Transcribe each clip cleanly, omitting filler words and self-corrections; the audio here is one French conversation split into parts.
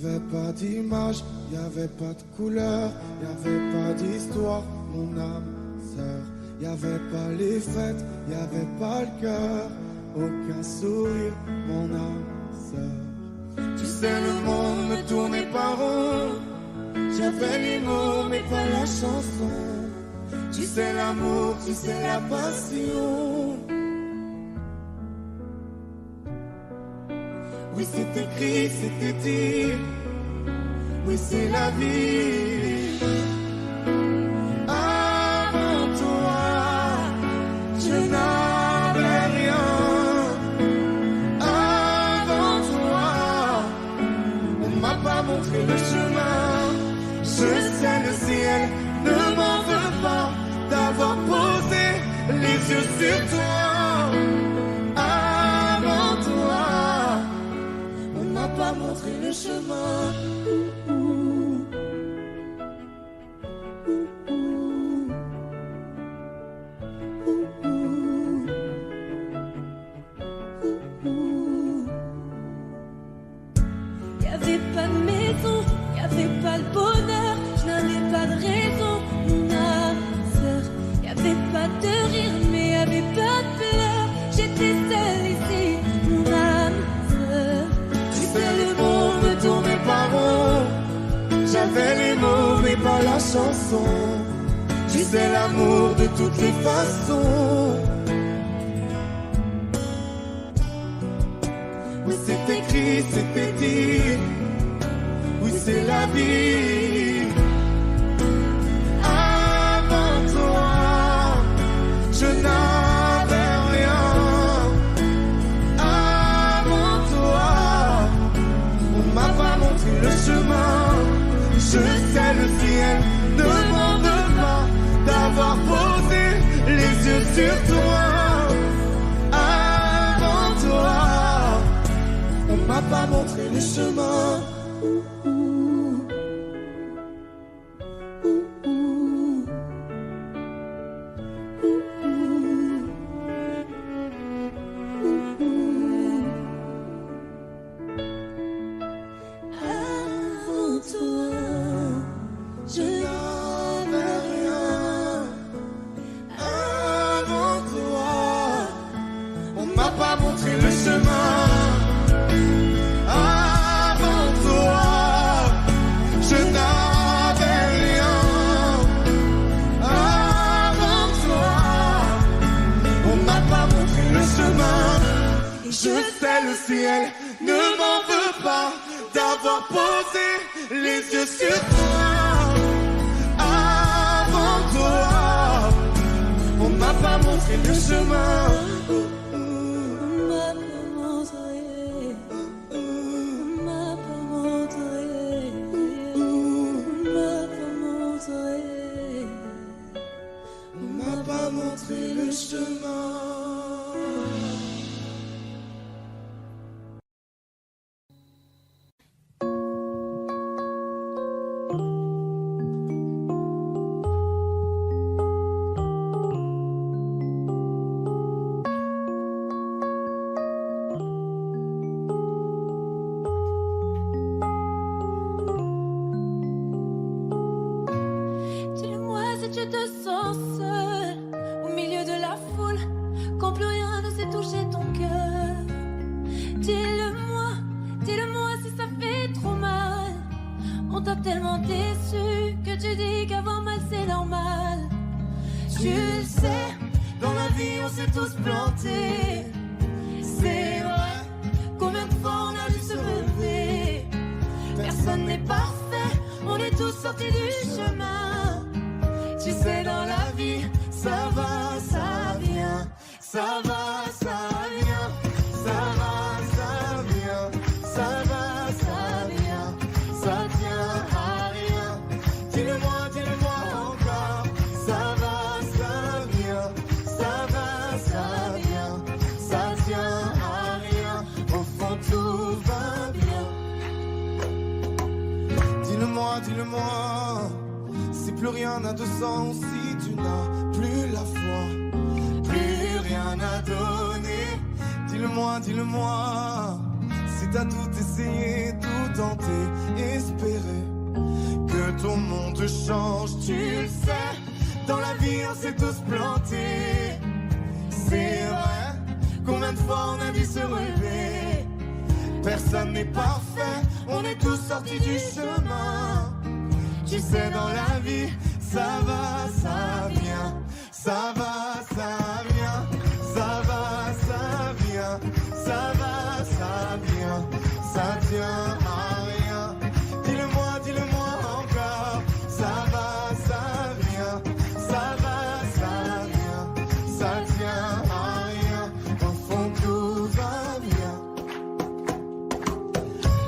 Y'avait pas d'image, y'avait pas de couleur, y'avait pas d'histoire, mon âme sœur. Y'avait pas les fêtes, y'avait pas le cœur, aucun sourire, mon âme sœur. Tu sais, le monde ne tournait pas rond, j'avais les mots mais pas la chanson. Tu sais l'amour, tu sais la passion. Oui, c'est écrit, c'était dit. Oui, c'est la vie. Avant toi, je n'avais rien. Avant toi, on m'a pas montré le chemin. Je sais, le ciel ne m'en veut pas d'avoir posé les yeux sur toi. Avant toi, on m'a pas montré le chemin. Y'avait pas de maison, y'avait pas le bonheur, je n'avais pas de raison, mon âme sœur. Y'avait pas de rire, mais y'avait pas de pleurs. J'étais seule ici, mon âme sœur. Tu sais, le monde ne tournait pas rond. J'avais les mots, mais pas la chanson. Tu sais, l'amour de toutes les façons. Oui, c'est écrit, c'était dit. Oui, c'est la vie. Avant toi, je n'avais rien. Avant toi, on m'a pas montré le chemin. Je sais, le ciel ne m'en veut pas d'avoir posé les yeux sur toi. Avant toi, on m'a pas montré le chemin. Avant toi, je n'avais rien. Avant toi, on m'a pas montré le chemin. Avant toi, je n'avais rien. Avant toi, on m'a pas montré le chemin. Je sais, le ciel ne m'en veut pas d'avoir posé les yeux sur toi. Avant toi, on m'a pas montré le chemin. m'a pas montré, m'a pas montré, m'a pas montré. On m'a pas montré le chemin. Dis-le-moi si tu te sens seul au milieu de la foule, quand plus rien ne sait toucher ton cœur. Dis-le-moi, dis-le-moi si ça fait trop mal. On t'a tellement déçu que tu dis qu'avoir mal c'est normal. Tu le sais, dans la vie on s'est tous plantés. C'est vrai, combien de fois on a dû se relever. Personne n'est parfait, on est tous sortis du chemin. Tu sais, dans la vie, ça va, ça vient. Ça va, ça vient. Ça va, ça vient. Ça va, ça vient. Ça tient à rien. Dis-le-moi encore. Ça va, ça vient. Ça va, ça vient. Ça tient à rien. Au fond, tout va bien. Dis-le-moi, si plus rien n'a de sens, si tu n'as plus la foi, plus rien à donner. Dis-le-moi, si t'as tout essayé, tout tenté, espéré que ton monde change, tu le sais. Dans la vie on s'est tous plantés. C'est vrai, combien de fois on a dû se relever. Personne n'est parfait, on est tous sortis du chemin. Tu sais dans la vie, ça va, ça vient. Ça va, ça vient. Ça va, ça vient. Ça va, ça vient. Ça tient à rien. Dis-le-moi encore. Ça va, ça vient. Ça va, ça vient. Ça tient à rien. Au fond tout va bien.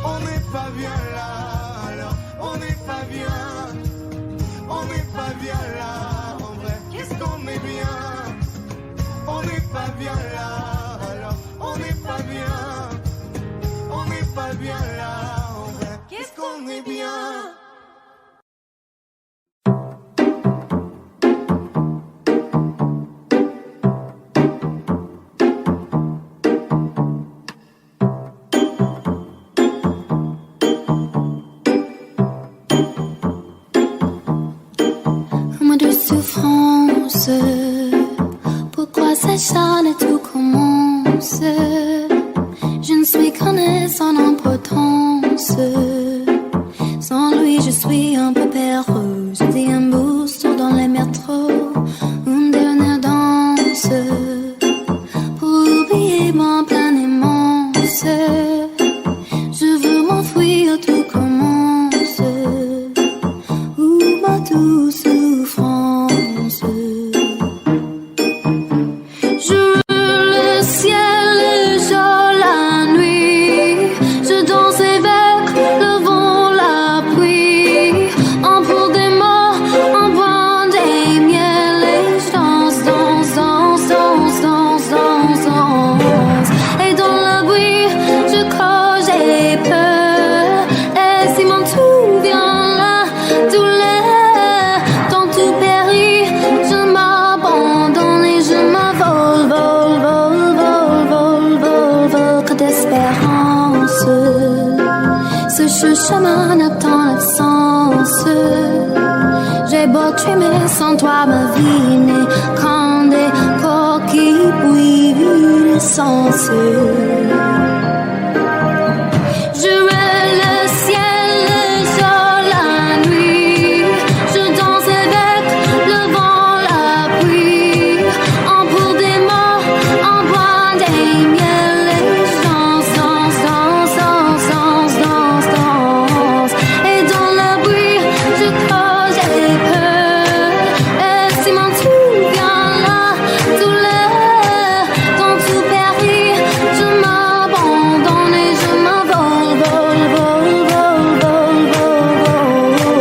On n'est pas bien là, alors on n'est pas bien. On n'est pas bien là, en vrai. Qu'est-ce qu'on est bien? On n'est pas bien là, alors on n'est pas bien. On n'est pas bien là, en vrai. Qu'est-ce qu'on est bien? Souffrance, pourquoi s'acharne et tout commence? Je ne suis qu'un être sans importance. Sans lui je suis un peu perdu. Je dis un booster dans les métros, une dernière danse pour oublier mon plein immense. Je veux m'enfuir, tout commence. Où ma douce souffrance. Je le ciel, le jour, la nuit. Je danse avec le vent, la pluie. En pour des morts, en bois des miels. Et je danse, danse, danse, danse, danse, danse, danse. Et dans le bruit, je crois, j'ai peur. Et si mon tout vient là, tout l'air, dans tout périt, je m'abandonne et je m'envole, vol, vol, vol, vol, vol, vol, que d'espérance. Ce chemin attend l'absence. J'ai beau trimer sans toi, ma vie n'est qu'un des coquilles bouillies d'essence. Je veux le ciel, le jour, la nuit. Je danse avec le vent, la pluie. En pour des morts, en bois des miels. Et je danse, danse, danse, danse, danse, danse, danse. Et dans le bruit, je crois, j'ai peur. Et si mon tout vient là, tout l'air, dans tout périt, je m'abandonne et je m'envole, vol, vol, vol, vol, vol, vol.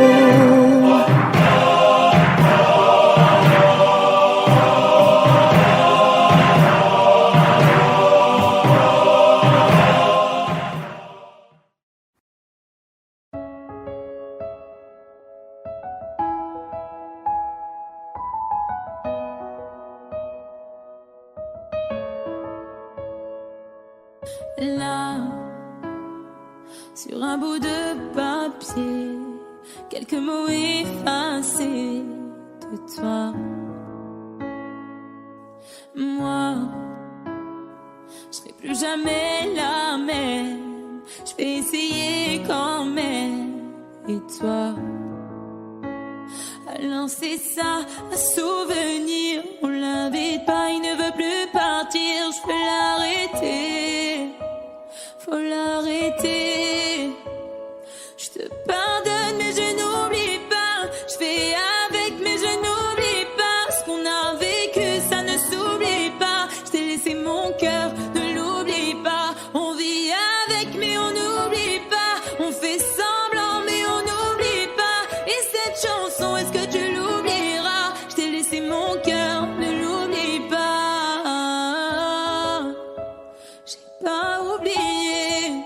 Là, sur un bout de papier, quelques mots effacés de toi. Moi, je serai plus jamais la même. Je vais essayer quand même. Et toi, alors c'est ça, un souvenir. On l'invite pas, il ne veut plus partir. Je peux l'arrêter, faut l'arrêter. Je te pardonne mais je n'oublie pas. Je fais avec mais je n'oublie pas. Ce qu'on a vécu ça ne s'oublie pas. Je t'ai laissé mon cœur, ne l'oublie pas. On vit avec mais on n'oublie pas. On fait semblant mais on n'oublie pas. Et cette chanson, est-ce que tu l'oublieras? Je t'ai laissé mon cœur, ne l'oublie pas. J'ai pas oublié.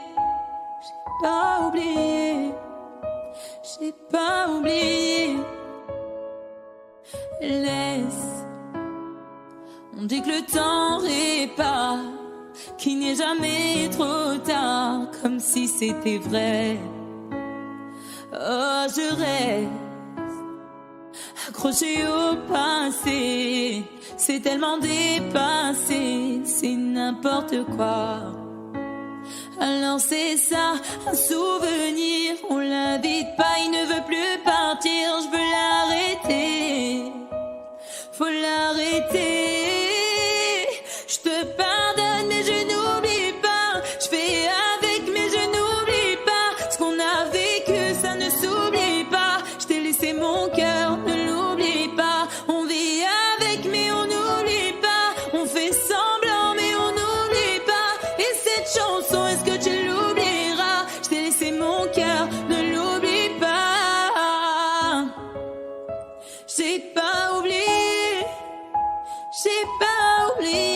J'ai pas oublié. J'ai pas oublié. Laisse. On dit que le temps répare, qu'il n'est jamais trop tard, comme si c'était vrai. Oh, je reste accrochée au passé, c'est tellement dépassé, c'est n'importe quoi. Alors c'est ça, un souvenir, on l'invite pas, il ne veut plus partir, je veux l'arrêter, faut l'arrêter. Je te pardonne mais je n'oublie pas, je fais avec mais je n'oublie pas, ce qu'on a vécu ça ne s'oublie pas, je t'ai laissé mon cœur, ne l'oublie pas, on vit avec mais on n'oublie pas, on fait semblant mais on n'oublie pas, et cette chanson est-ce que tu l'oublieras, je t'ai laissé mon cœur, ne l'oublie pas, j'ai pas oublié, j'ai pas oublié.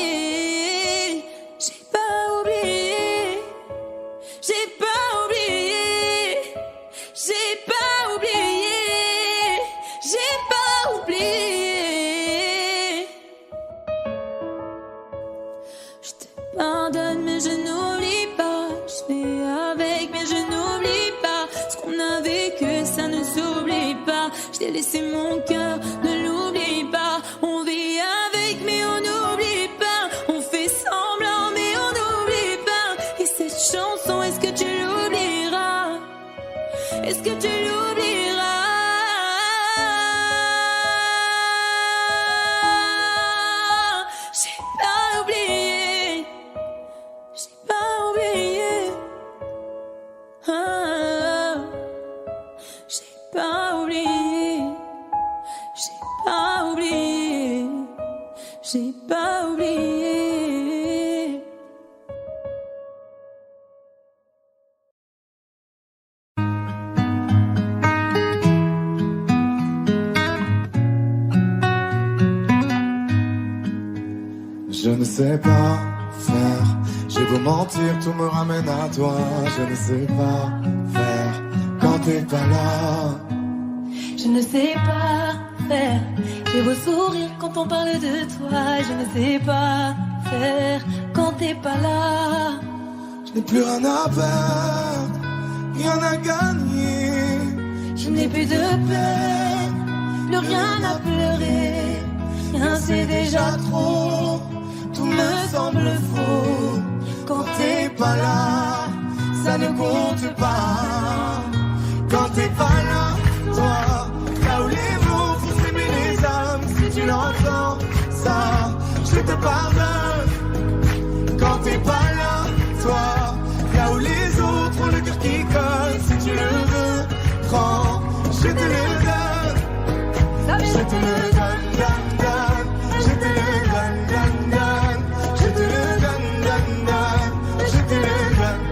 Pardonne mais je n'oublie pas, je fais avec mais je n'oublie pas, ce qu'on a vécu ça ne s'oublie pas, je t'ai laissé mon cœur, ne l'oublie pas, on vit avec mais on n'oublie pas, on fait semblant mais on n'oublie pas, et cette chanson est-ce que tu l'oublieras, est-ce que tu l'oublieras? J'ai pas oublié, j'ai pas oublié, ah, j'ai pas oublié, j'ai pas oublié, j'ai pas oublié. Je ne sais pas faire, j'ai beau mentir, tout me ramène à toi. Je ne sais pas faire quand t'es pas là. Je ne sais pas faire, j'ai beau sourire quand on parle de toi. Je ne sais pas faire quand t'es pas là. Je n'ai plus rien à perdre, rien à gagner. Je n'ai plus de peine, plus rien à pleurer. Rien c'est déjà trop, tout me semble faux. Quand t'es pas là, ça ne compte pas. Quand t'es pas là, toi, là où les mots font s'aimer les âmes. Si tu l'entends, ça, je te pardonne. Quand t'es pas là, toi, là où les autres ont le cœur qui colle. Si tu le veux, prends, je te le donne. Je te le donne, donne, donne. Je te le donne, donne, donne. Je te le donne, donne, donne. Je te le donne.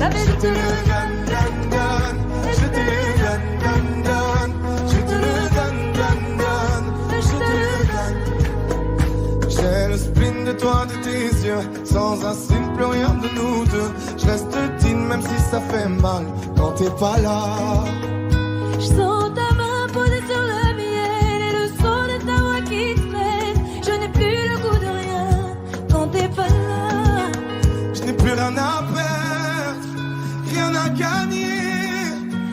Je te le donne, donne, donne. Je te le donne, donne, donne. Je te le donne, donne, donne. Je te le donne. J'ai le spleen de toi, de tes yeux. Sans un signe, plus rien de nous deux. Je reste digne même si ça fait mal. Quand t'es pas là. Je sens ta main posée sur la mienne et le son de ta voix qui traîne. Je n'ai plus le goût de rien quand t'es pas là. Je n'ai plus rien à perdre, rien à gagner.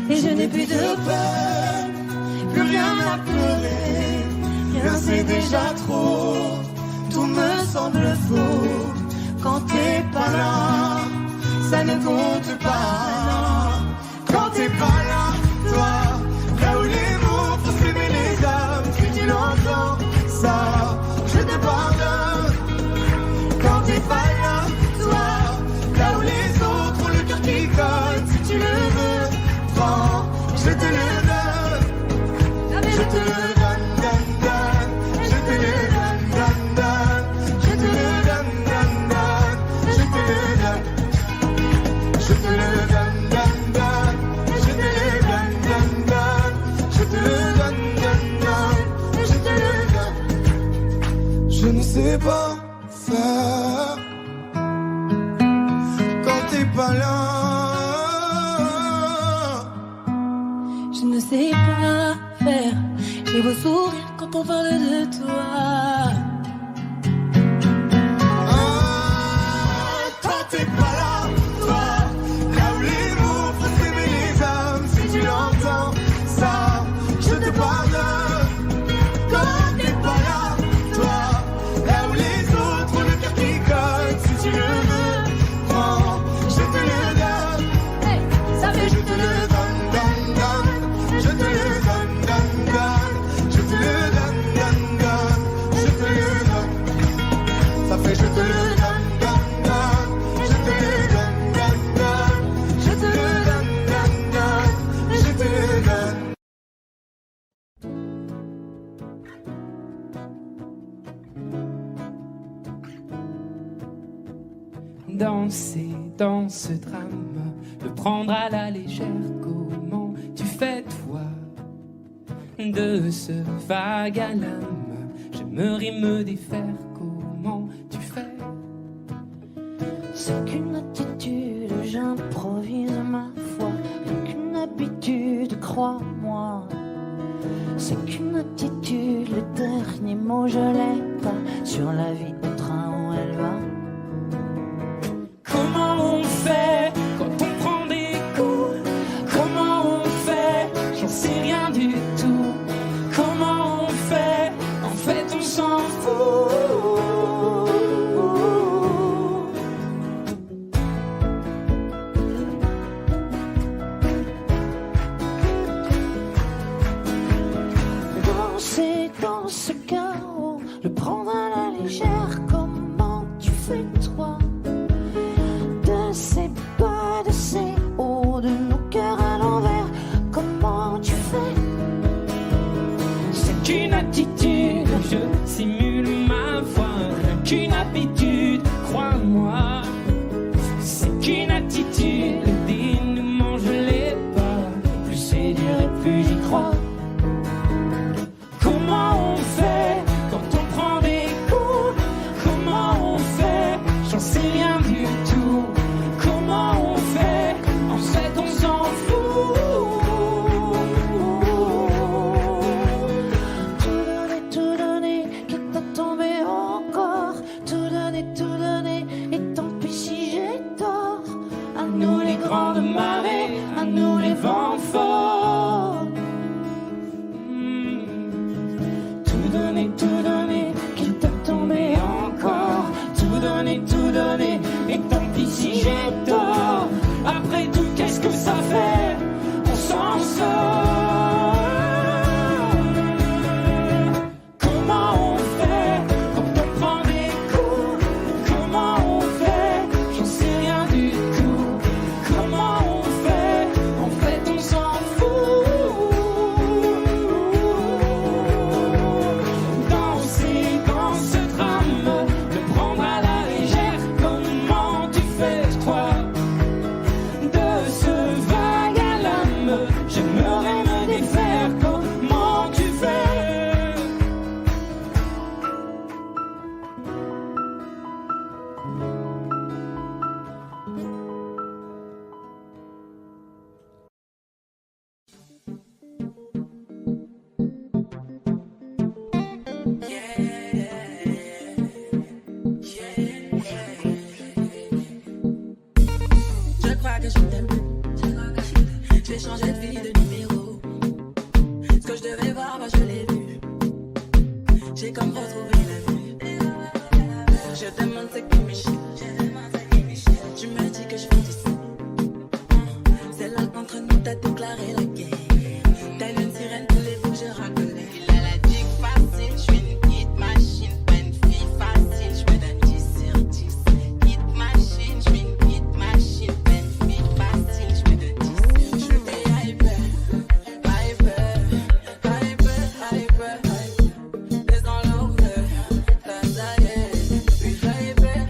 Et je n'ai plus de peine, plus rien à pleurer. Rien c'est déjà trop, tout me semble faux. Quand t'es pas là, ça ne compte pas. Quand t'es pas là, toi, là où les mots font s'aimer les âmes. Si tu l'entends, ça, je te pardonne. Quand t'es pas là, toi, là où les autres ont le cœur qui colle. Si tu le veux, prends, je te le donne. Je te le donne, donne, donne. Je te le donne, donne, donne. Je te le donne, donne, donne. Je te le donne. Je te le donne, donne, donne. Je te le donne, donne, donne. Je te le donne, donne, donne. Je te le donne. Je ne sais pas faire quand t'es pas là. Je ne sais pas faire, j'ai beau sourire quand on parle de toi. danser dans ce drame, le prendre à la légère. Comment tu fais toi de ce vague à l'âme? J'aimerais me défaire. Comment tu fais? C'est qu'une attitude, j'improvise ma foi. Rien qu'une habitude, crois-moi. C'est qu'une attitude, le dernier mot je l'ai pas. Sur la vie au train où elle va. Comment on fait quand on prend des coups? Comment on fait? J'en sais rien du tout. Comment on fait? En fait on s'en fout. Danser dans ce chaos, le prendre à la légère. Comment tu fais toi? De ces bas, de ces hauts, de nos cœurs à l'envers. Comment tu fais? C'est qu'une attitude, je simule ma voix. Rien qu'une habitude, crois-moi. C'est qu'une attitude, le dénouement je l'ai pas. Plus c'est dur et plus j'y crois. Comment on fait quand on prend des coups? Comment on fait? J'en sais rien du tout. Comment on fait? En fait on s'en fout. Tout donner, quitte à tomber encore. Tout donner, et tant pis si j'ai tort. À nous les grandes marées, à nous les vents forts. Tout donner, quitte à tomber encore. Tout donner, et tant pis si j'ai tort. Après tout, qu'est-ce que ça fait? On s'en sort. Comment on fait quand on prend des coups? Comment on fait? J'en sais rien du tout. Comment on fait? En fait, on s'en fout. Danser dans ce drame, le prendre à la légère. Comment tu fais toi de ce vague à l'âme? J'aimerais me défaire. Comment tu fais? Je crois que je t'aime plus. Je vais changer de vie, de numéro. Ce que je devais voir, moi je l'ai vu. J'ai comme retrouvé la vue. Je demande ce qui m'échappe. Tu me dis que je fais du sang. C'est là qu'entre nous t'as déclaré la guerre. Telle une sirène, tous les bouts je racolais. Il a la dick facile, je suis une hit machine. Pas une fille facile, je me donne 10 sur 10. Hit machine, je suis une hit machine. Pas une fille facile, je me donne 10 sur 10. Je suis hyper. Descends l'eau, ça y est. Je suis hyper.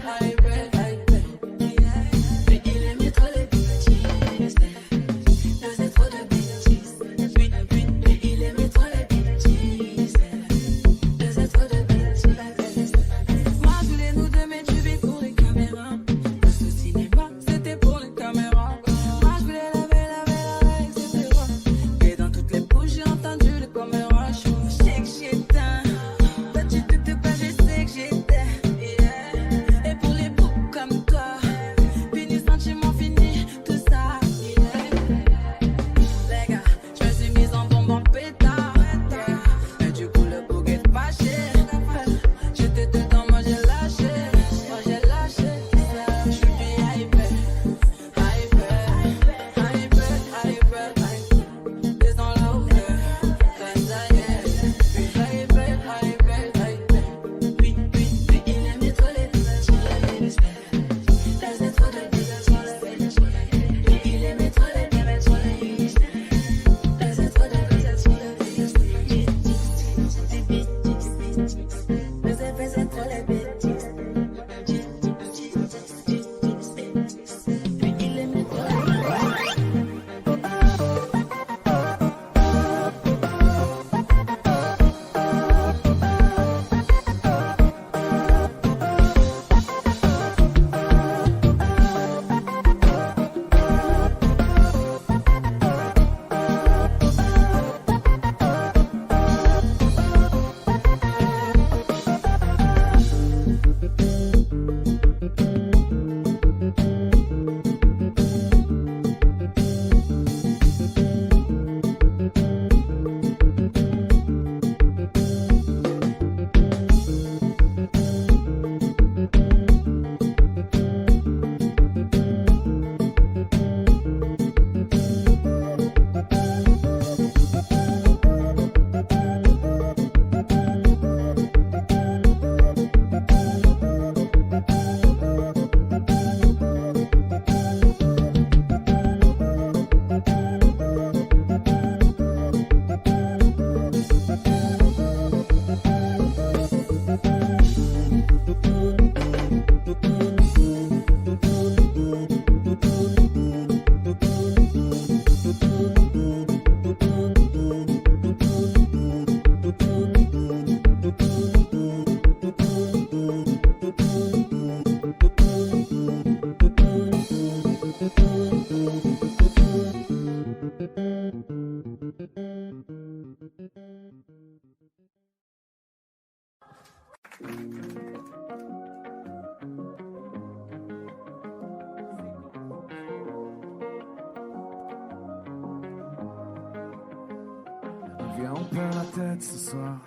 Viens, on perd la tête ce soir.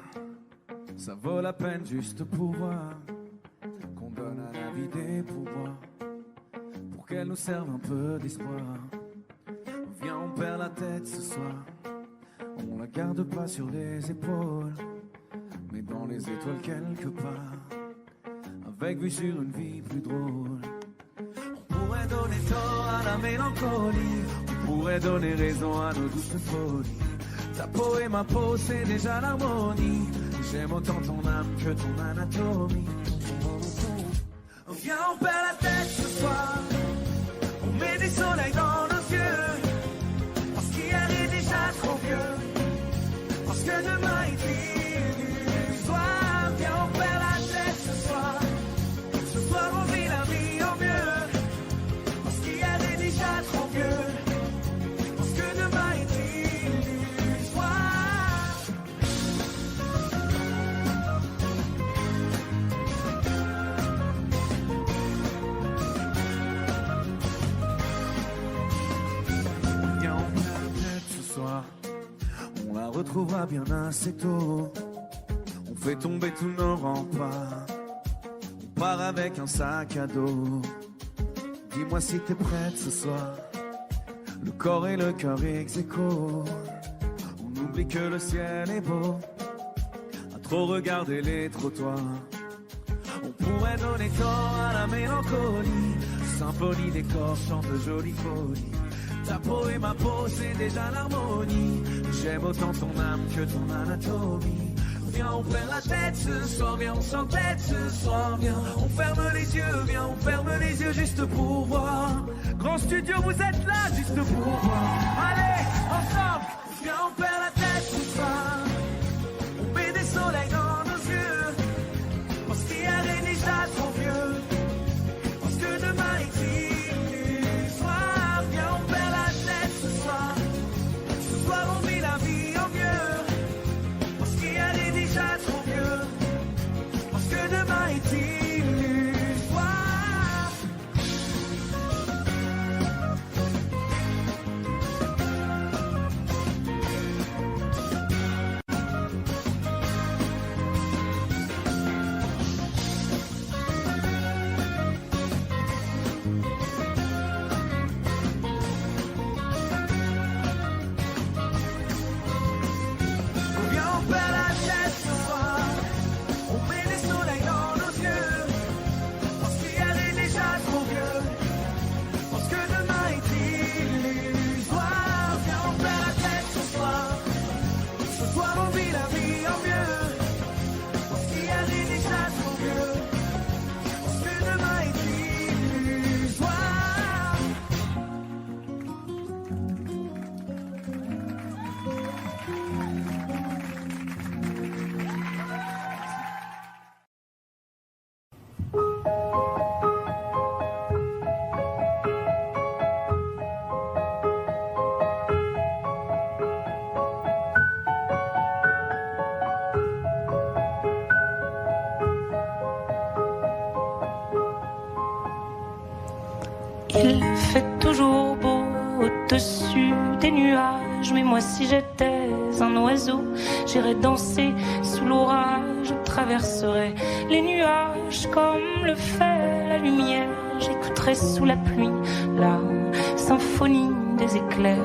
Ça vaut la peine juste pour voir qu'on donne à la vie des pouvoirs pour qu'elle nous serve un peu d'espoir. Viens, on perd la tête ce soir. On la garde pas sur les épaules, mais dans les étoiles quelque part, avec vue sur une vie plus drôle. On pourrait donner tort à la mélancolie, on pourrait donner raison à nos douces folies. Ta peau et ma peau, c'est déjà l'harmonie. J'aime autant ton âme que ton anatomie. Viens, on perd la tête ce soir. On met des soleils dans nos yeux, parce qu'hier est déjà trop vieux, parce que demain est illusoire. Viens, on perd la tête ce soir. Ce soir, on vit la vie au mieux, parce qu'hier est déjà trop vieux, parce que demain est illusoire. Viens, on perd la tête ce soir. On la retrouvera bien assez tôt. On fait tomber tous nos remparts. On part avec un sac à dos. Dis-moi si t'es prête ce soir. Le corps et le cœur ex aequo. On oublie que le ciel est beau. À trop regarder les trottoirs. On pourrait donner tort à la mélancolie. Symphonie des corps chante de jolies folies. Ta peau et ma peau, c'est déjà l'harmonie. J'aime autant ton âme que ton anatomie. Viens, on perd la tête ce soir, viens, on s'entête ce soir, viens, on ferme les yeux, viens, on ferme les yeux juste pour voir. Grand studio, vous êtes là juste pour voir. Allez, ensemble, viens, on perd la tête ce soir. On met des soleils dans nos yeux, parce qu'hier est déjà trop vieux, parce que demain est illusoire. Viens, on perd la tête ce soir. Ce soir, on vit la vie au mieux, parce qu'hier est déjà trop vieux, parce que demain est illusoire. Viens, on perd la tête ce soir. On met des soleils dans nos yeux, parce qu'hier est déjà trop vieux, parce que demain est illusoire. Viens, on perd la tête ce soir. Ce soir, on vit la vie au mieux, parce qu'hier est déjà trop vieux, parce que demain est illusoire. Il fait toujours beau au-dessus des nuages, mais moi si j'étais un oiseau, j'irais danser sous l'orage, je traverserais les nuages comme le fait la lumière, j'écouterais sous la pluie la symphonie des éclairs.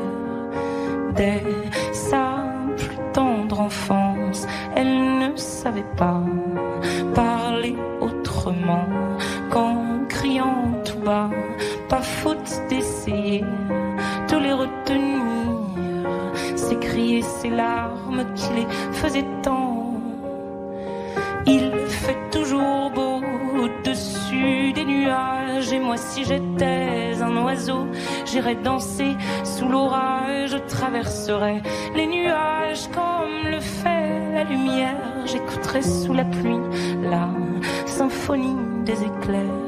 Dès sa plus tendre enfance, elle ne savait pas parler autrement qu'en criant tout bas. Pas faute d'essayer de les retenir, ces cris et ces larmes qui les faisaient tant. Il fait toujours beau au-dessus des nuages, et moi si j'étais un oiseau, j'irais danser sous l'orage, je traverserais les nuages comme le fait la lumière, j'écouterais sous la pluie la symphonie des éclairs.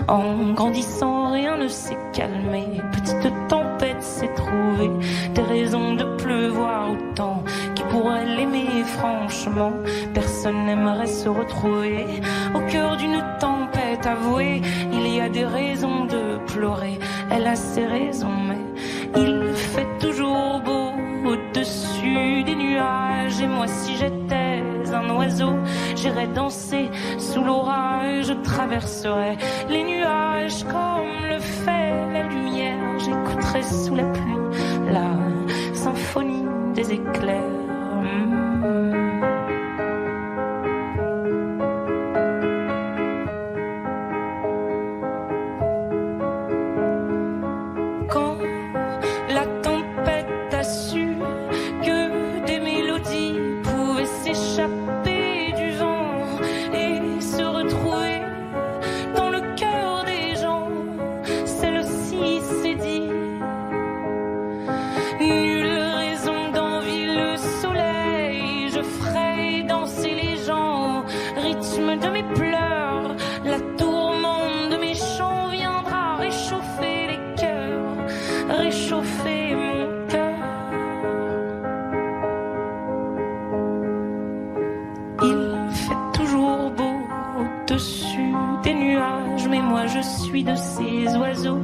En grandissant, rien ne s'est calmé. Petite tempête s'est trouvée, des raisons de pleuvoir autant qui pourrait l'aimer franchement. Personne n'aimerait se retrouver au cœur d'une tempête avouée. Il y a des raisons de pleurer, elle a ses raisons, mais il fait toujours beau au-dessus des nuages. Et moi, si j'étais un oiseau, j'irais danser sous l'orage. Je traverserais les nuages comme le fait la lumière. J'écouterais sous la pluie la symphonie des éclairs. Quand la tempête a su que des mélodies pouvaient s'échapper du vent et se retrouver dans le cœur des gens, celle-ci s'est dit: nulle raison d'envier le soleil, je ferai danser les gens au rythme de mes pleurs. La tourmente de mes chants viendra réchauffer les cœurs, réchauffer mon cœur. Il fait toujours beau au-dessus des nuages, mais moi je suis de ces oiseaux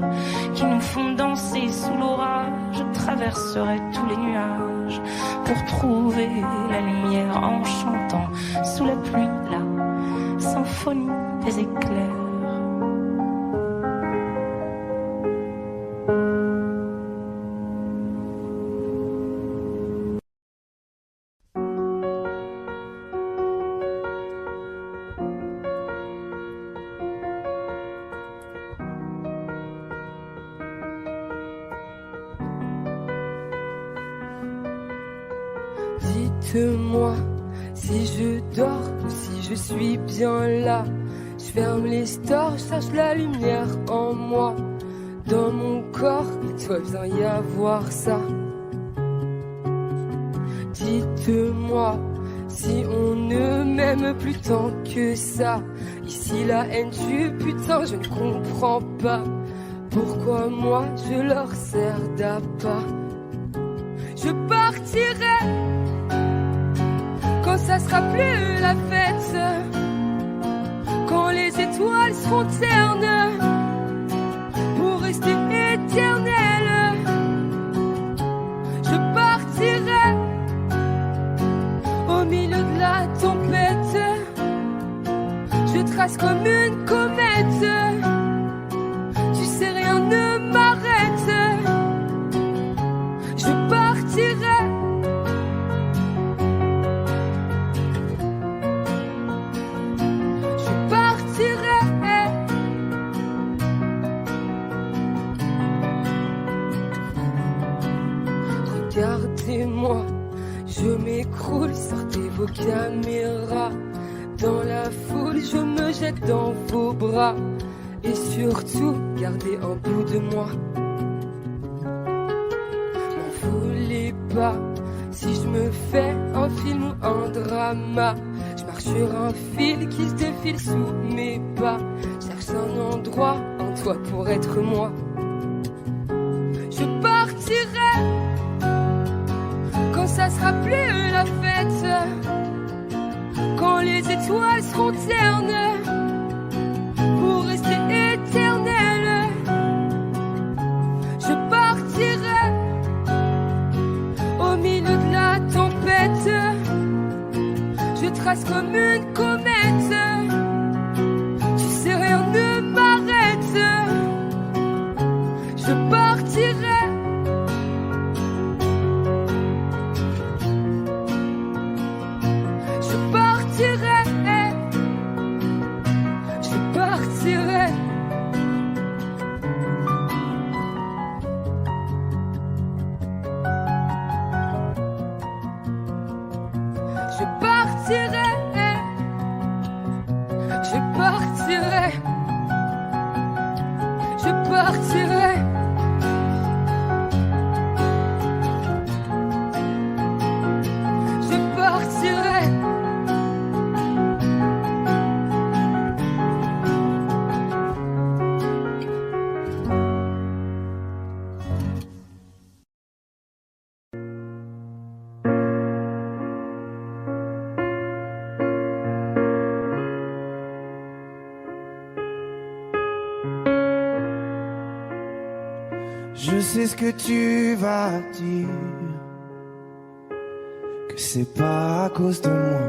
qui nous font danser sous l'orage. Je traverserai tous les nuages pour trouver la lumière en chantant sous la pluie la symphonie des éclairs. Dites-moi si je dors ou si je suis bien là. Je ferme les stores, je cherche la lumière en moi. Dans mon corps, il doit bien y avoir ça. Dites-moi si on ne m'aime plus tant que ça. Ici la haine du putain, je ne comprends pas pourquoi moi je leur sers d'appât. Je partirai quand ça sera plus la fête, quand les étoiles seront ternes pour rester éternelles. Je partirai au milieu de la tempête, je trace comme une comète. Tu sais, rien ne m'arrête. Je partirai regardez-moi, je m'écroule, sortez vos caméras. Dans la foule, je me jette dans vos bras. Et surtout, gardez un bout de moi. M'en voulez pas si je me fais un film ou un drama. Je marche sur un fil qui se défile sous mes pas. Cherche un endroit, un toit pour être moi. Je partirai quand ça sera plus la fête, quand les étoiles seront ternes pour rester éternelles. Je partirai au milieu de la tempête, je trace comme une comète. Tu sais, rien ne m'arrête. Je partirai sais ce que tu vas dire, que c'est pas à cause de moi,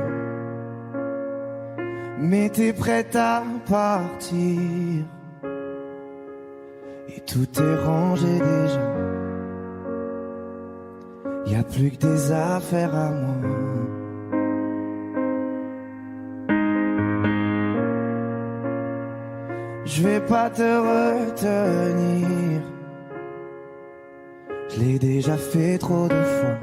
mais t'es prête à partir et tout est rangé déjà. Y a plus que des affaires à moi. Je vais pas te retenir, je l'ai déjà fait trop de fois.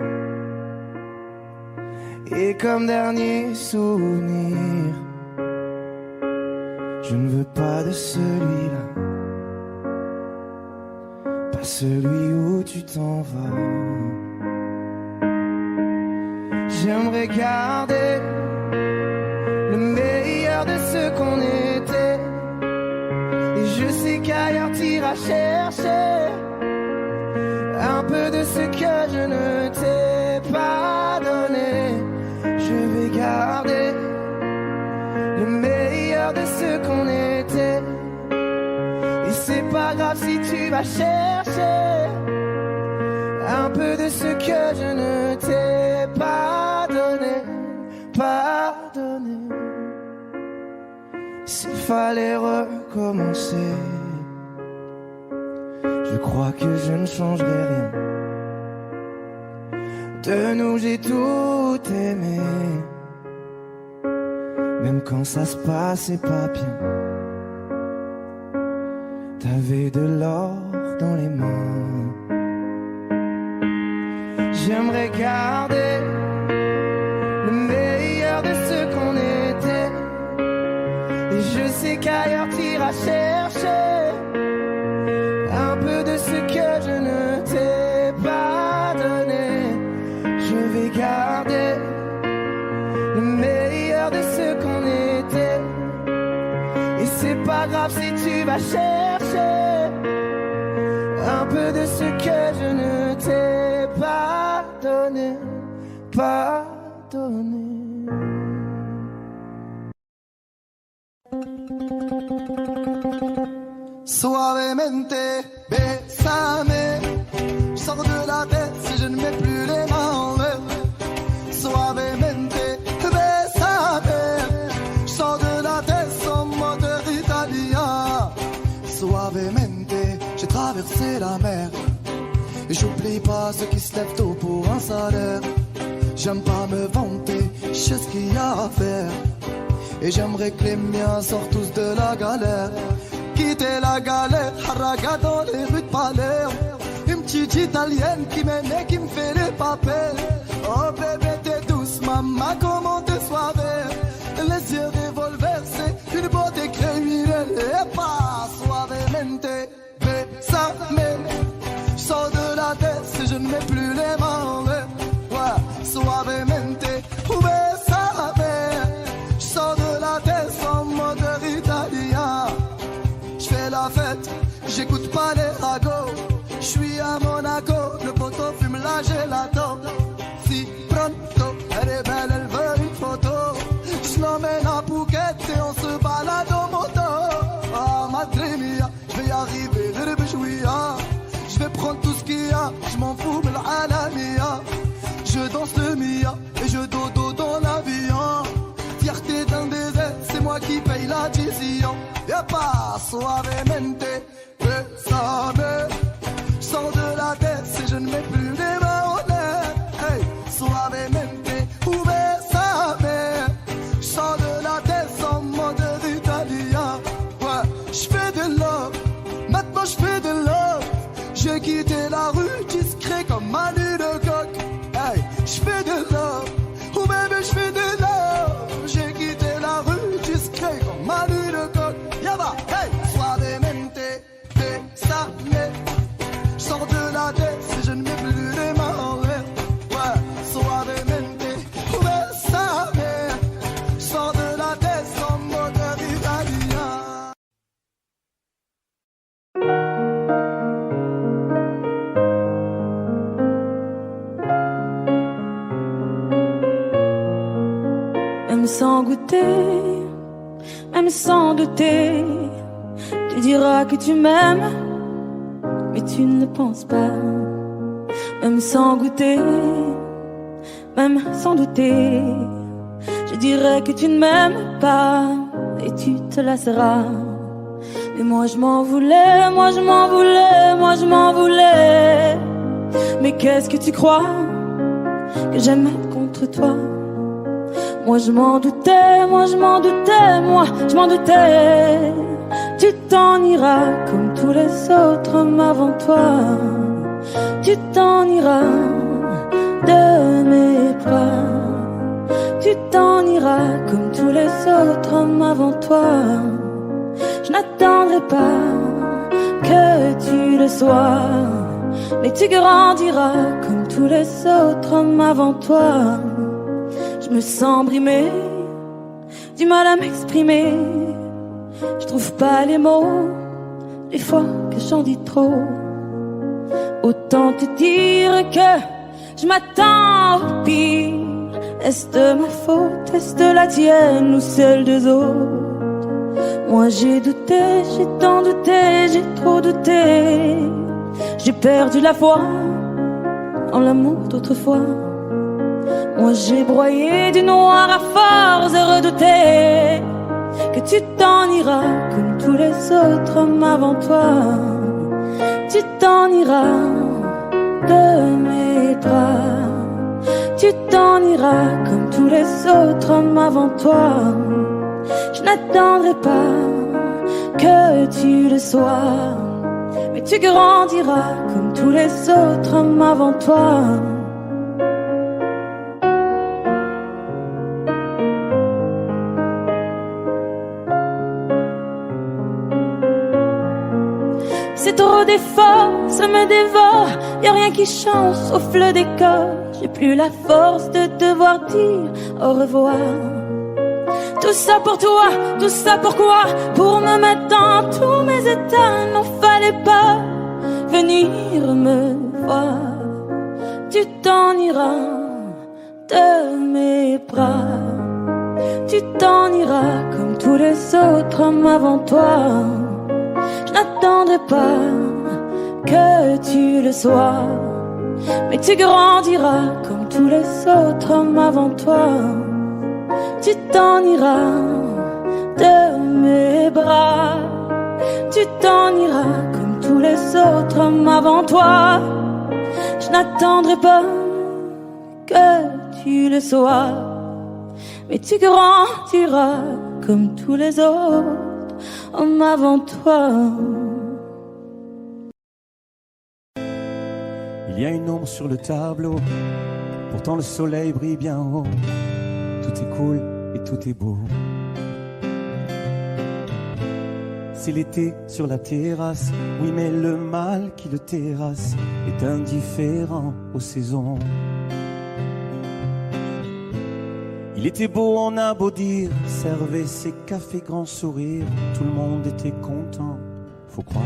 Et comme dernier souvenir, je ne veux pas de celui-là, pas celui où tu t'en vas. J'aimerais garder le meilleur de ce qu'on était. Et je sais qu'ailleurs t'iras chercher un peu de ce que je ne t'ai pas donné. Je vais garder le meilleur de ce qu'on était. Et c'est pas grave si tu vas chercher un peu de ce que je ne t'ai pas donné, pardonné. S'il fallait recommencer, je crois que je ne changerai rien. De nous j'ai tout aimé, même quand ça se passait pas bien. T'avais de l'or dans les mains. J'aimerais garder le meilleur de ce qu'on était. Et je sais qu'ailleurs t'iras chercher un peu de ce que je ne t'ai pas donné. Je vais garder le meilleur de ce qu'on était. Et c'est pas grave si tu vas chercher un peu de ce que je ne t'ai pas donné, pardonné. Suavemente, bésame. Je sors de la tête si je ne mets plus les mains en l'air. Suavemente, bésame. Je sors de la tête sans moteur italien. Suavemente, j'ai traversé la mer. Et j'oublie pas ceux qui se lèvent tôt pour un salaire. J'aime pas me vanter, je sais ce qu'il y a à faire. Et j'aimerais que les miens sortent tous de la galère. Quitter la galère, haraga dans les rues de Palerme. Une petite italienne qui m'aime et qui me fait les papels. Oh bébé t'es douce, maman comment t'es soivée. Les yeux revolver, c'est une beauté criminelle. Et pas suavemente, bésame. Je sors de la tête si je ne mets plus les mains en l'air. Ouais, suavemente, bésame. Je sors de la tête sans moteur italien. J'fais la fête, j'écoute pas les ragots. J'suis à Monaco, le poteau fume la gelato. Si pronto, elle est belle, elle veut une photo. J'l'emmène à Phuket et on se balade en moto. Ah madre mia, j'vais y arriver, j'vais prendre tout ce qu'il y a, j'm'en fous de l'alamia. Je danse le mia et je dodo dans l'avion. Fierté d'un désert, c'est moi qui paye la décision. Y'a pas suavemente, bésame. J'sors de la tête si je ne mets plus les mains en l'air. Hey, suavemente, bésame. J'sors de la tête sans moteur italien. Ouais, j'fais de love, maintenant j'fais de love. J'ai quitté la rue discret comme Manu de coq. Hey, j'fais de love, oh bébé j'fais de love. J'ai quitté la rue discret comme Manu de coq. Yaba, hey, suavemente, bésame. J'sors de la tête si je ne mets plus les mains en l'air. Ouais, suavemente, bésame. J'sors de la tête sans moteur italien. Même sans goûter, même sans douter, tu diras que tu m'aimes mais tu ne le penses pas. Même sans goûter, même sans douter, je dirais que tu ne m'aimes pas et tu te lasseras. Mais moi je m'en voulais, moi je m'en voulais, moi je m'en voulais. Mais qu'est-ce que tu crois que j'aimais contre toi? Moi je m'en doutais, moi je m'en doutais, moi je m'en doutais. Tu t'en iras comme tous les autres hommes avant toi. Tu t'en iras de mes bras. Tu t'en iras comme tous les autres hommes avant toi. Je n'attendrai pas que tu le sois, mais tu grandiras comme tous les autres hommes avant toi. Je me sens brimée, du mal à m'exprimer. Je trouve pas les mots, des fois que j'en dis trop. Autant te dire que je m'attends au pire. Est-ce de ma faute, est-ce de la tienne ou celle des autres? Moi j'ai douté, j'ai tant douté, j'ai trop douté. J'ai perdu la foi en l'amour d'autrefois. Moi j'ai broyé du noir à force de redouter que tu t'en iras comme tous les autres hommes avant toi. Tu t'en iras de mes bras. Tu t'en iras comme tous les autres hommes avant toi. Je n'attendrai pas que tu le sois, mais tu grandiras comme tous les autres hommes avant toi. C'est trop d'efforts, ça me dévore. Y'a rien qui change sauf le décor. J'ai plus la force de devoir dire au revoir. Tout ça pour toi, tout ça pourquoi? Pour me mettre dans tous mes états. N'en fallait pas venir me voir. Tu t'en iras de mes bras. Tu t'en iras comme tous les autres hommes avant toi. Je n'attendrai pas que tu le sois, mais tu grandiras comme tous les autres hommes avant toi. Tu t'en iras de mes bras. Tu t'en iras comme tous les autres hommes avant toi. Je n'attendrai pas que tu le sois, mais tu grandiras comme tous les autres hommes avant toi. Il y a une ombre sur le tableau, pourtant le soleil brille bien haut. Tout est cool et tout est beau. C'est l'été sur la terrasse, oui mais le mal qui le terrasse est indifférent aux saisons. Il était beau, on a beau dire, servait ses cafés grand sourire, tout le monde était content, faut croire.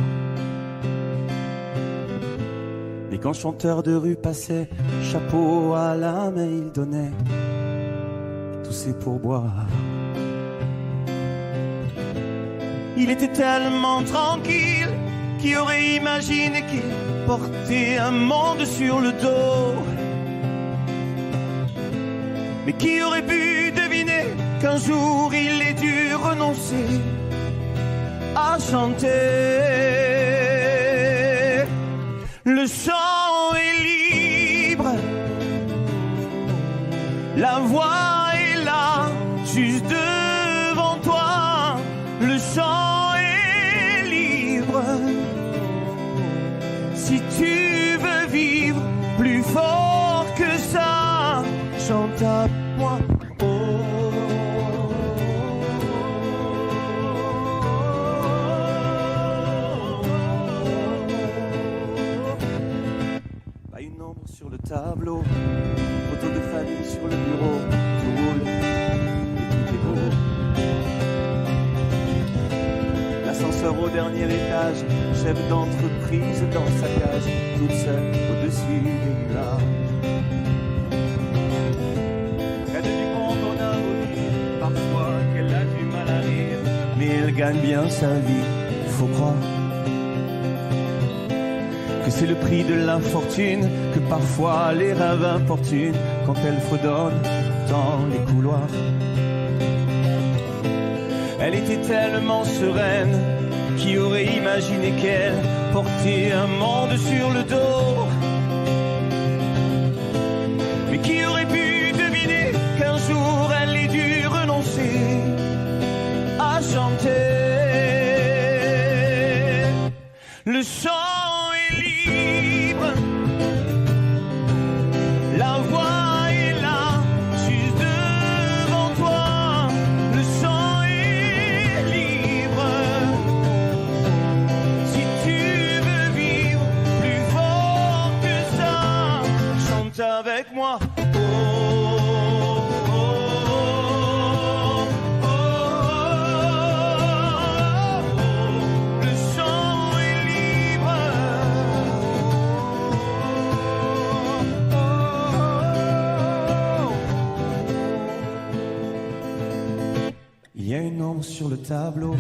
Mais quand chanteur de rue passait, chapeau à la main il donnait tous ses pourboires. Il était tellement tranquille, qui aurait imaginé qu'il portait un monde sur le dos? Mais qui aurait pu deviner qu'un jour il ait dû renoncer à chanter? Le chant est libre, la voix est là, juste devant toi. Le chant est libre, si tu veux vivre plus fort que ça, chante à moi. Pas une ombre sur le tableau, photo de famille sur le bureau, tout roule et tout est beau. L'ascenseur au dernier étage, chef d'entreprise dans sa cage, toute seule au-dessus des nuages. Parfois qu'elle a du mal à rire, mais elle gagne bien sa vie, faut croire. que c'est le prix de l'infortune, que parfois les rêves importunent quand elles fredonnent dans les couloirs. Elle était tellement sereine, qui aurait imaginé qu'elle portait un monde sur le dos? Mais qui aurait pu deviner qu'un jour elle ait dû renoncer à chanter? Le chant est libre, la voix est là, juste devant toi. Le chant est libre, si tu veux vivre plus fort que ça, chante avec moi. Il y a une ombre sur le tableau,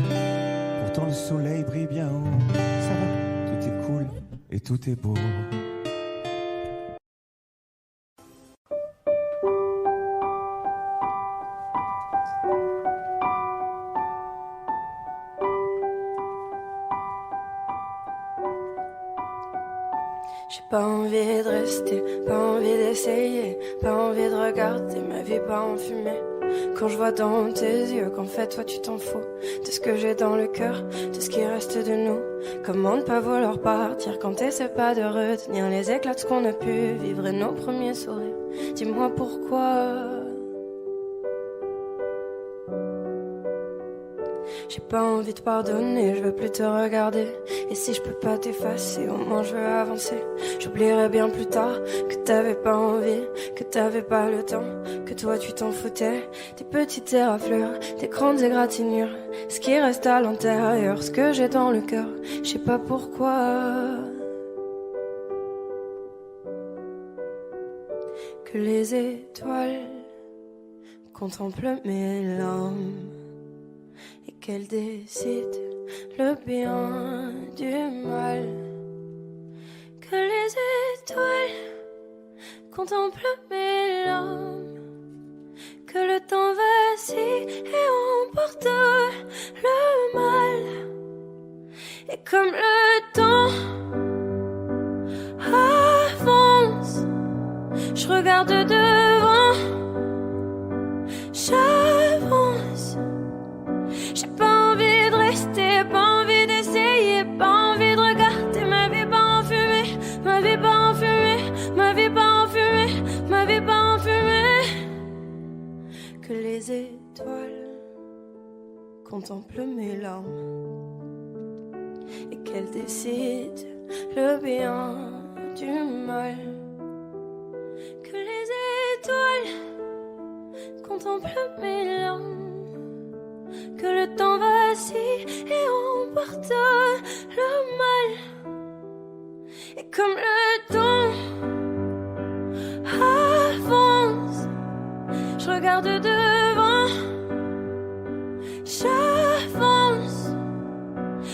pourtant le soleil brille bien haut. Ça va, tout est cool et tout est beau. J'ai pas envie de rester, pas envie d'essayer, pas envie de regarder ma vie pas en fumée. Quand je vois dans tes yeux qu'en fait toi tu t'en fous de ce que j'ai dans le cœur, de ce qui reste de nous. Comment ne pas vouloir partir quand t'essaies pas de retenir les éclats de ce qu'on a pu vivre et nos premiers sourires. Dis-moi pourquoi. J'ai pas envie de pardonner, je veux plus te regarder. Et si je peux pas t'effacer, au moins je veux avancer. J'oublierai bien plus tard que t'avais pas envie, que t'avais pas le temps, que toi tu t'en foutais. Des petites éraflures, des grandes égratignures, ce qui reste à l'intérieur, ce que j'ai dans le cœur, je sais pas pourquoi. Que les étoiles contemplent mes larmes et qu'elles décident le bien du mal. Que les étoiles contemplent mes larmes, que le temps vacille et emporte le mal. Et comme le temps avance, je regarde devant, j'avance. J'ai pas envie de rester, pas envie d'essayer, pas envie de regarder ma vie pas en fumée, ma vie pas en fumée, ma vie pas en fumée, ma vie pas en fumée. Que les étoiles contemplent mes larmes et qu'elles décident le bien du mal. Que les étoiles contemplent mes larmes, que le temps vacille et emporte le mal. Et comme le temps avance, je regarde devant, j'avance.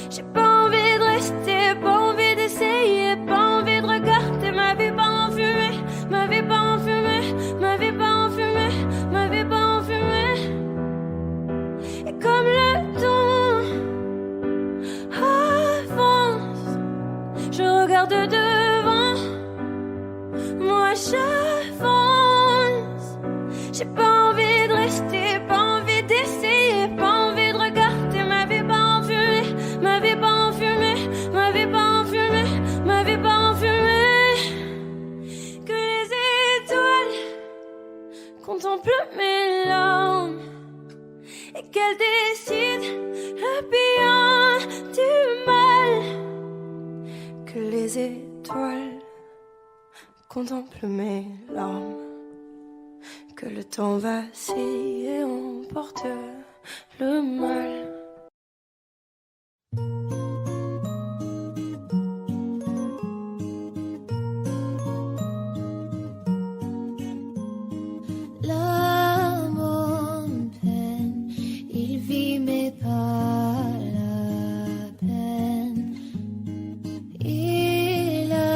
J'ai pas envie de rester, pas envie d'essayer, pas envie de regarder ma vie pas en fumée, ma vie pas en fumée, ma vie pas en fumée, ma vie pas en fumée. Et comme le temps avance, je regarde devant, moi j'avance. J'ai pas envie de rester, pas envie d'essayer, pas envie de regarder ma vie pas en fumée, ma vie pas en fumée, ma vie pas en fumée, ma vie pas en fumée. Que les étoiles contemplent mes larmes et qu'elles décident le bien du mal. Que les étoiles contemplent mes larmes, que le temps vacille et emporte le mal. L'amour me peine, il vit mais pas la peine. Il a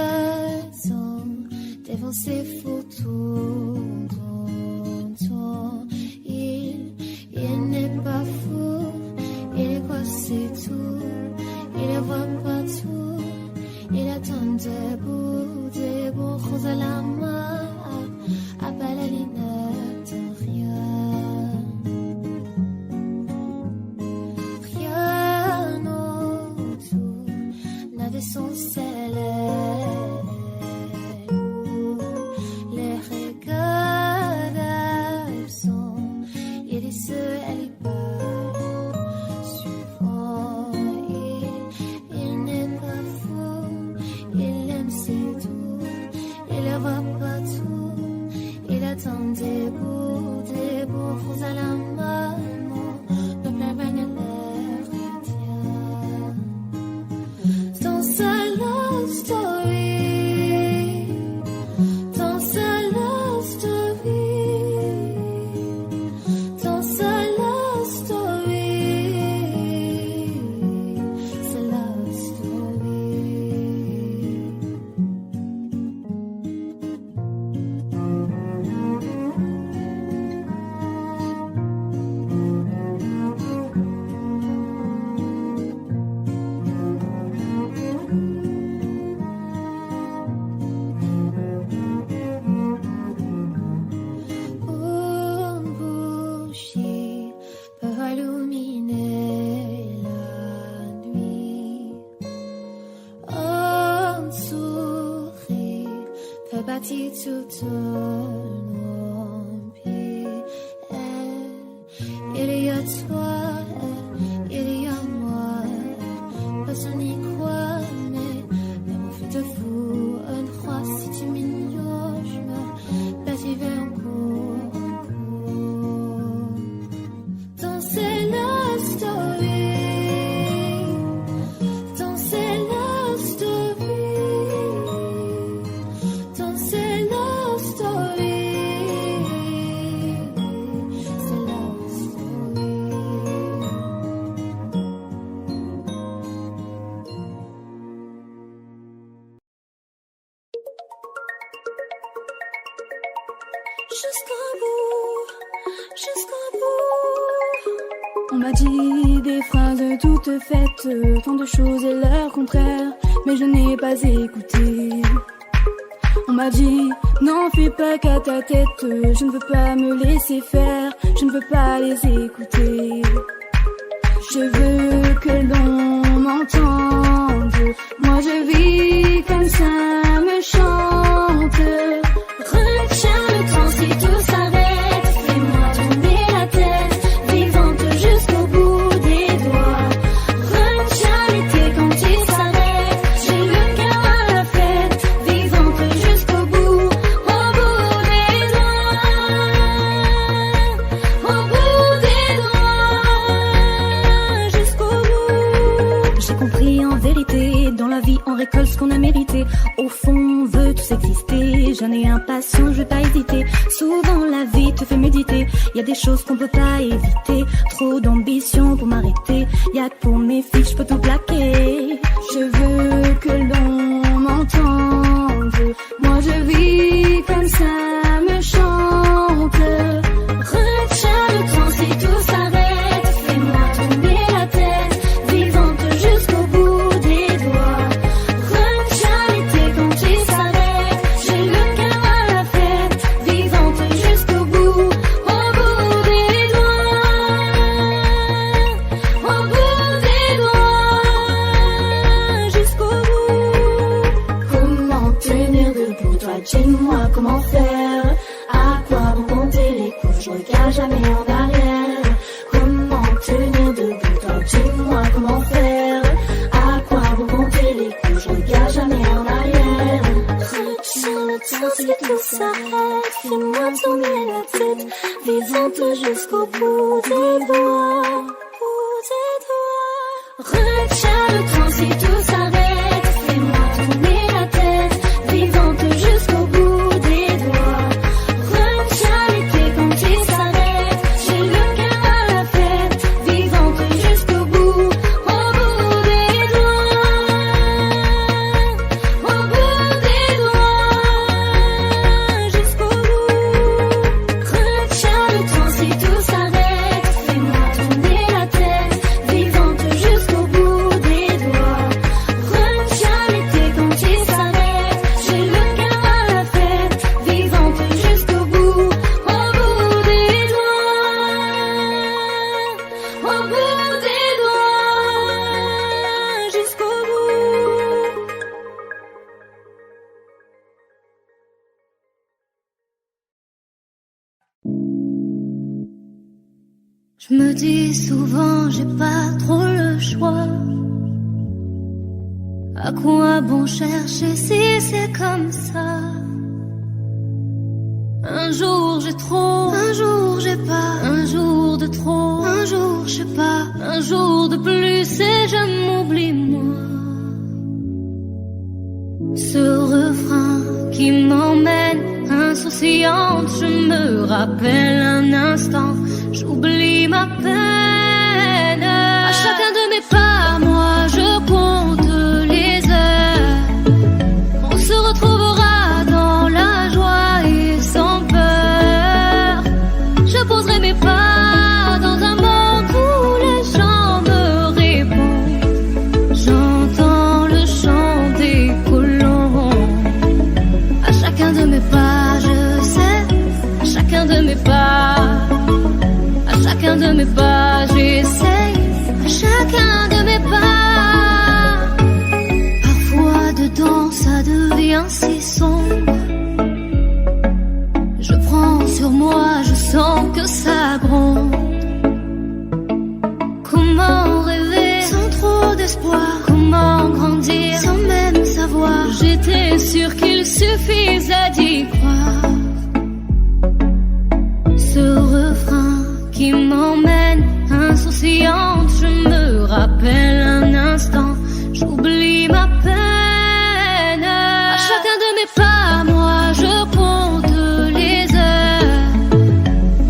parti tout en paix. Il y a toi, il y a moi. Personne n'y croit, mais l'amour fait de vous un croix. Si tu m'ignores, je me bâtirai encore. Danser la story. Danser la story. Danser la story. C'est la story. Jusqu'au bout, jusqu'au bout. On m'a dit des phrases toutes faites, tant de choses et leur contraire, mais je n'ai pas écouté. On m'a dit, n'en fais pas qu'à ta tête, je ne veux pas me laisser faire, je ne veux pas les écouter. Je veux que l'on m'entende, moi je vis comme ça me chante. Retiens le temps si tout s'arrête, fais-moi tourner la tête, vivante jusqu'au bout des doigts. Retiens l'été quand il s'arrête, j'ai le cœur à la fête, vivante jusqu'au bout des doigts. Au bout des doigts, jusqu'au bout. J'ai compris en vérité, dans la vie on récolte ce qu'on a mérité. Au fond on veut tous exister, j'en ai impatient, je vais pas hésiter. Souvent la vie te fait méditer, y a des choses qu'on peut pas éviter. Trop d'ambition pour m'arrêter, y'a que pour mes filles je peux tout plaquer. Je veux que l'on m'entende, moi je vis comme ça me chante. Retiens le temps si tout s'arrête, fais-moi tourner la tête, vivante jusqu'au bout des doigts. Retiens l'été quand il s'arrête, j'ai le cœur à la fête, vivante jusqu'au bout des doigts. Au bout des doigts, jusqu'au bout. Comment tenir debout, toi dis-moi comment faire. À quoi vont compter les coups, je regarde jamais en arrière. Comment tenir debout, toi dis-moi comment faire. À quoi vont compter les coups, je regarde jamais en arrière. Retiens le temps si tout s'arrête, fais-moi tourner la tête, vivante jusqu'au bout des doigts. Retiens le temps si tout s'arrête, fais-moi tourner la tête, vivante jusqu'au bout des doigts. Retiens l'été quand il s'arrête, j'ai le cœur à la fête, vivante jusqu'au bout des doigts. Au bout des doigts, jusqu'au bout. Retiens le temps si tout s'arrête, fais-moi tourner la tête, vivante jusqu'au bout des doigts. Retiens l'été quand il s'arrête, j'ai le cœur à la fête, vivante jusqu'au bout des doigts. Au bout des doigts, jusqu'au bout. Je me dis souvent j'ai pas trop le choix. À quoi bon chercher si c'est comme ça? Un jour j'ai trop, un jour j'ai pas, un jour de trop, un jour je sais pas, un jour de plus et je m'oublie moi. Ce refrain qui m'emmène insouciante, je me rappelle un instant, j'oublie ma peine. À chacun de mes pas, moi je compte les heures. On se retrouvera dans la joie et sans peur. Je poserai mes pas dans un monde où les gens me répondent. J'entends le chant des colons. À chacun de mes pas, je sais, à chacun de mes pas, à chacun de mes pas, j'essaye, à chacun de mes pas. Parfois dedans ça devient si sombre, rappelle un instant, j'oublie ma peine. À chacun de mes pas, moi je compte les heures.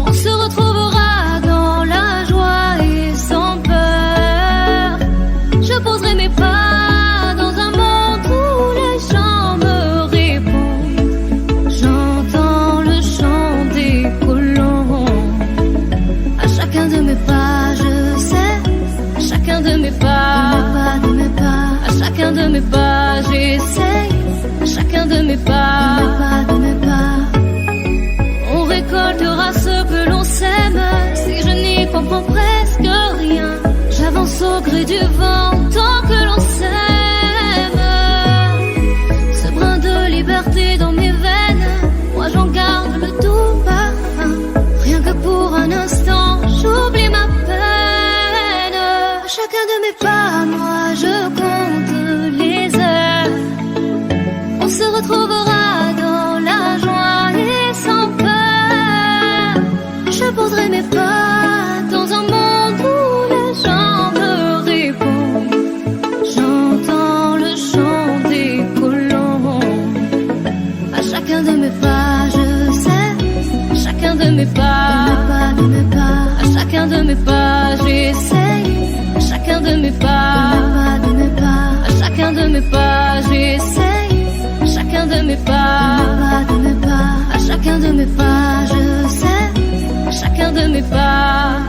On se retrouvera dans la joie et sans peur. Je poserai mes pas dans un monde où les gens me répondent. J'entends le chant des colons. À chacun de mes pas, je sais, à chacun de mes pas, à chacun de mes pas, j'essaye, à chacun de mes pas, on récoltera ce que l'on sème. Si je n'y comprends presque rien, j'avance au gré du vent tant que l'on s'aime. Ce brin de liberté dans mes veines, moi j'en garde le doux parfum. Rien que pour un instant, j'oublie ma peine. À chacun de mes pas, moi je compte les heures. On se retrouvera dans la joie et sans peur. Je poserai mes pas dans un monde où les gens me répondent. J'entends le chant des colons. À chacun de mes pas, je sais, à chacun de mes pas, à chacun de mes pas, j'essaye, à chacun de mes pas, à chacun de mes pas, j'essaye, à chacun de mes pas, à chacun de mes pas, je sais, à chacun de mes pas.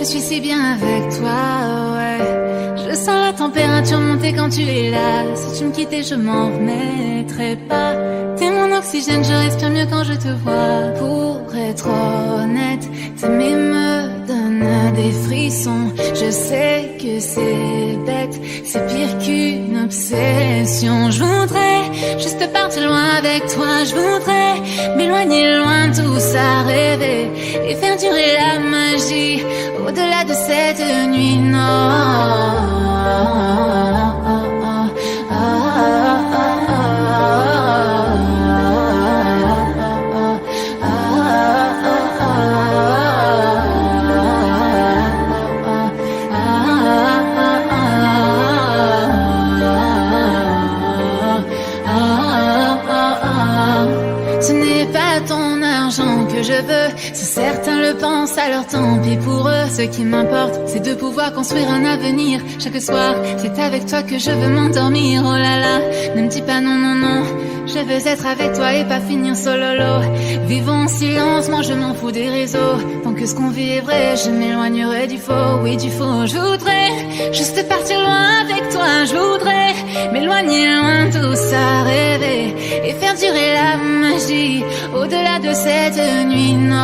suis si bien avec toi, ouais. Je sens la température monter quand tu es là. Si tu me quittais, je m'en remettrais pas. T'es mon oxygène, je respire mieux quand je te vois. Pour être honnête, t'aimer me donne des frissons. Je sais que c'est bête, c'est pire qu'une obsession. Je voudrais juste partir loin avec toi. Je voudrais m'éloigner loin de tout ça, rêver et faire durer la magie au-delà de cette nuit. Non. Ce n'est pas ton argent que je veux, si certains le pensent, alors tant pis pour eux. Ce qui m'importe, c'est de pouvoir construire un avenir. Chaque soir, c'est avec toi que je veux m'endormir. Oh là là, ne me dis pas non, non, non. Je veux être avec toi et pas finir sololo. Vivons en silence, moi je m'en fous des réseaux. Tant que ce qu'on vit est vrai, je m'éloignerai du faux, oui du faux. Je voudrais juste partir loin avec toi. Je voudrais m'éloigner loin de tout ça, rêver et faire durer la magie au-delà de cette nuit. Non.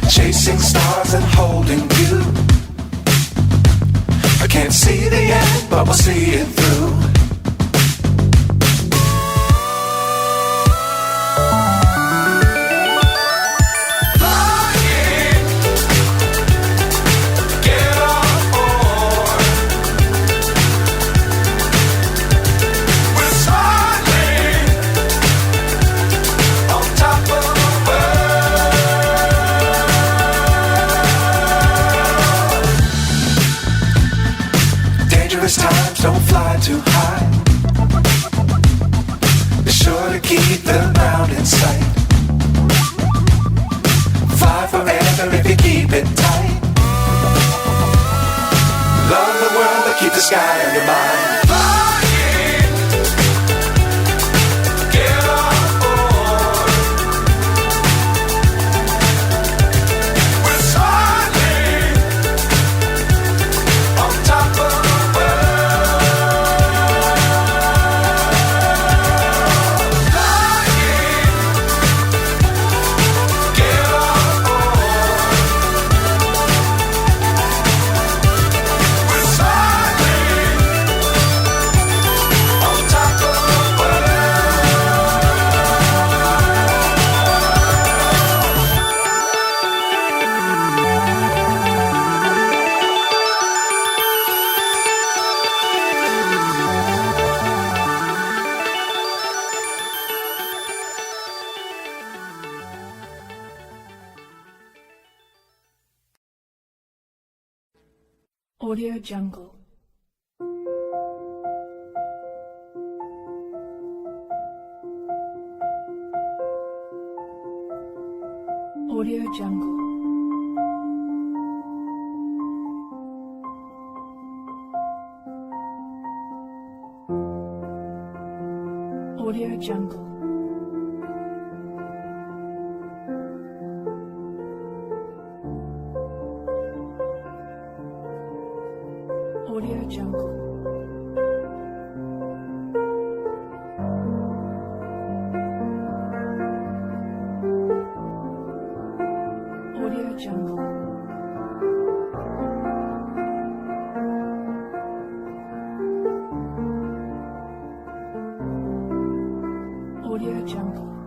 Chasing stars and holding you. I can't see the end, but we'll see it through. Times don't fly too high. Be sure to keep the ground in sight. Fly forever if you keep it tight. Love the world but keep the sky on your mind. Flying, get on. Audio Jungle. Audio Jungle. Audio Jungle. Audio Jungle. Audio Jungle. Audio Jungle.